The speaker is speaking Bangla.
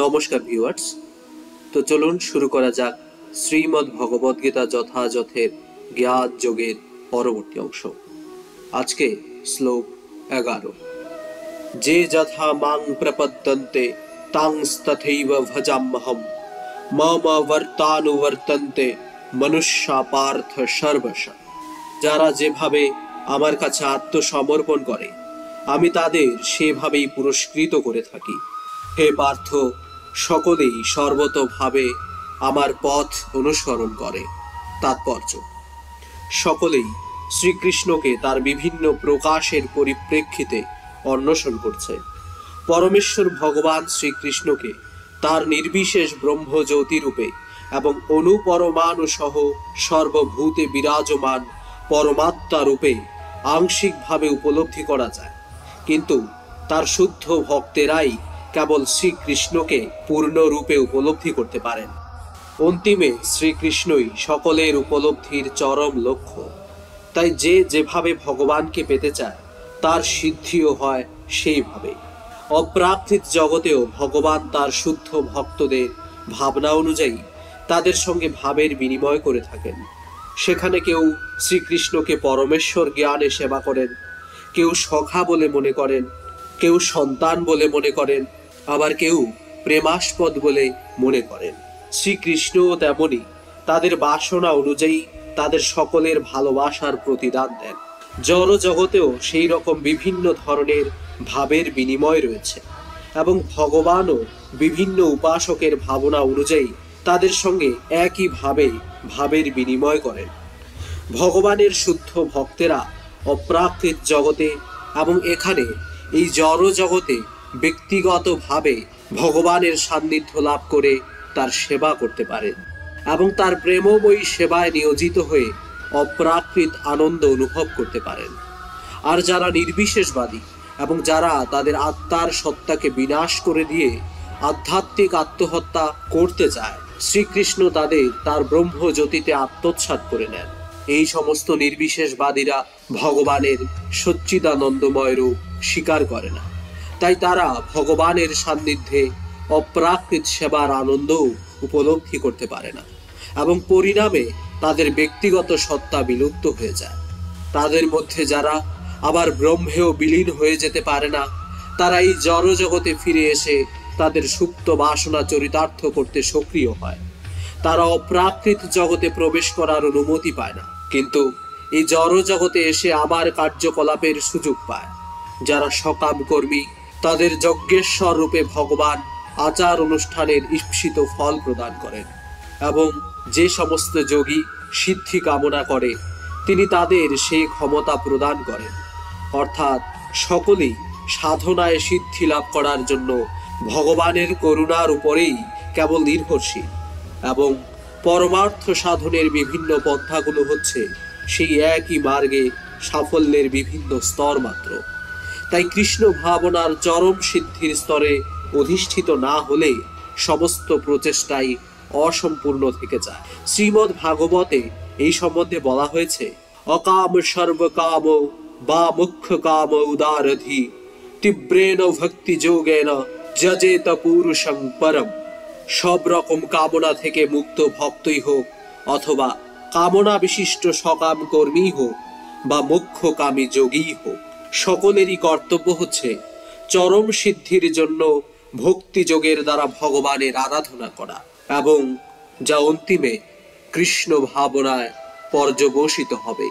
নমস্কার ভিউয়ার্স। তো চলুন শুরু করা যাক শ্রীমদ্ ভগবদ গীতা যথাযথের জ্ঞান যোগের পরবর্তী অংশ। আজকে শ্লোক 11। যে যথা মাং প্রপদ্যন্তে তাংস্তথৈব ভজাম্যহম মম বর্তানুবর্তন্তে মনুষ্যা পার্থ সর্বশঃ। যারা যেভাবে আমার কাছে আত্মসমর্পণ করে আমি তাদের সেভাবেই পুরস্কৃত করে থাকি। হে পার্থ, সকলেই সর্বতোভাবে আমার পথ অনুসরণ করে। তাৎপর্য: সকলেই শ্রীকৃষ্ণকে তার বিভিন্ন প্রকাশের পরিপ্রেক্ষিতে অন্বেষণ করছে। পরমেশ্বর ভগবান শ্রীকৃষ্ণকে তার নির্বিশেষ ব্রহ্মজ্যোতি রূপে এবং অনুপরমাণু সহ সর্বভূতে বিরাজমান পরমাত্মা রূপে আংশিকভাবে উপলব্ধি করা যায়, কিন্তু তার শুদ্ধ ভক্তেরাই কেবল শ্রীকৃষ্ণকে পূর্ণরূপে উপলব্ধি করতে পারেন। অন্তিমে শ্রীকৃষ্ণই সকলের উপলব্ধির চরম লক্ষ্য। তাই যে যেভাবে ভগবানকে পেতে চায় তার সিদ্ধিও হয় সেইভাবে। অপ্রাকৃত জগতেও ভগবান তার শুদ্ধ ভক্তদের ভাবনা অনুযায়ী তাদের সঙ্গে ভাবের বিনিময় করে থাকেন। সেখানে কেউ শ্রীকৃষ্ণকে পরমেশ্বর জ্ঞানে সেবা করেন, কেউ সখা বলে মনে করেন, কেউ সন্তান বলে মনে করেন, আবার কেউ প্রেমাস্পদ বলে মনে করেন। শ্রীকৃষ্ণও তেমনি তাদের বাসনা অনুযায়ী তাদের সকলের ভালোবাসার প্রতিদান দেন। জড় জগতেও সেই রকম বিভিন্ন ধরনের ভাবের বিনিময় রয়েছে এবং ভগবানও বিভিন্ন উপাসকের ভাবনা অনুযায়ী তাদের সঙ্গে একইভাবে ভাবের বিনিময় করেন। ভগবানের শুদ্ধ ভক্তেরা অপ্রাকৃত জগতে এবং এখানে এই জড় জগতে ব্যক্তিগতভাবে ভগবানের সান্নিধ্য লাভ করে তার সেবা করতে পারেন এবং তার প্রেমময়ী সেবায় নিয়োজিত হয়ে অপ্রাকৃত আনন্দ অনুভব করতে পারেন। আর যারা নির্বিশেষবাদী এবং যারা তাদের আত্মার সত্তাকে বিনাশ করে দিয়ে আধ্যাত্মিক আত্মহত্যা করতে চায়, শ্রীকৃষ্ণ তাদের তার ব্রহ্মজ্যোতিতে আত্মোৎসাৎ করে নেন। এই সমস্ত নির্বিশেষবাদীরা ভগবানের সচ্চিদানন্দময় রূপ স্বীকার করে না। তাই তারা ভগবানের সান্নিধ্যে অপ্রাকৃত সেবার আনন্দও উপলব্ধি করতে পারে না এবং পরিণামে তাদের ব্যক্তিগত সত্তা বিলুপ্ত হয়ে যায়। তাদের মধ্যে যারা আবার ব্রহ্মেও বিলীন হয়ে যেতে পারে না, তারা এই জড় জগতে ফিরে এসে তাদের সুপ্ত বাসনা চরিতার্থ করতে সক্রিয় হয়। তারা অপ্রাকৃত জগতে প্রবেশ করার অনুমতি পায় না, কিন্তু এই জড় জগতে এসে আবার কার্যকলাপের সুযোগ পায়। যারা সকাম কর্মী তাদের যজ্ঞেশ্বর রূপে ভগবান আচার অনুষ্ঠানের ঈপ্সিত ফল প্রদান করেন এবং যে সমস্ত যোগী সিদ্ধি কামনা করে তিনি তাদের সেই ক্ষমতা প্রদান করেন। অর্থাৎ সকলেই সাধনায় সিদ্ধি লাভ করার জন্য ভগবানের করুণার উপরেই কেবল নির্ভরশীল এবং পরমার্থ সাধনের বিভিন্ন পন্থাগুলো হচ্ছে সেই একই মার্গে সাফল্যের বিভিন্ন স্তর মাত্র। তাই কৃষ্ণ ভাবনার চরম সিদ্ধির স্তরে অধিষ্ঠিত না হলে সমস্ত প্রচেষ্টাই অসম্পূর্ণ থেকে যায়। শ্রীমদ্ ভাগবতে এই সম্বন্ধে বলা হয়েছে, অকাম সর্বকাম বা মুখ্য কাম উদারধি তীব্রেণ ভক্তি যোগেন যজেত পুরুষং পরম। সব রকম কামনা থেকে মুক্ত ভক্তই হোক অথবা কামনা বিশিষ্ট সকাম কর্মী হোক বা মোক্ষকামী যোগী হোক, সকলেরই কর্তব্য হচ্ছে চরম সিদ্ধির জন্য ভক্তি যোগের দ্বারা ভগবানের আরাধনা করা এবং যা অন্তিমে কৃষ্ণ ভাবনায় পর্যবসিত হবে।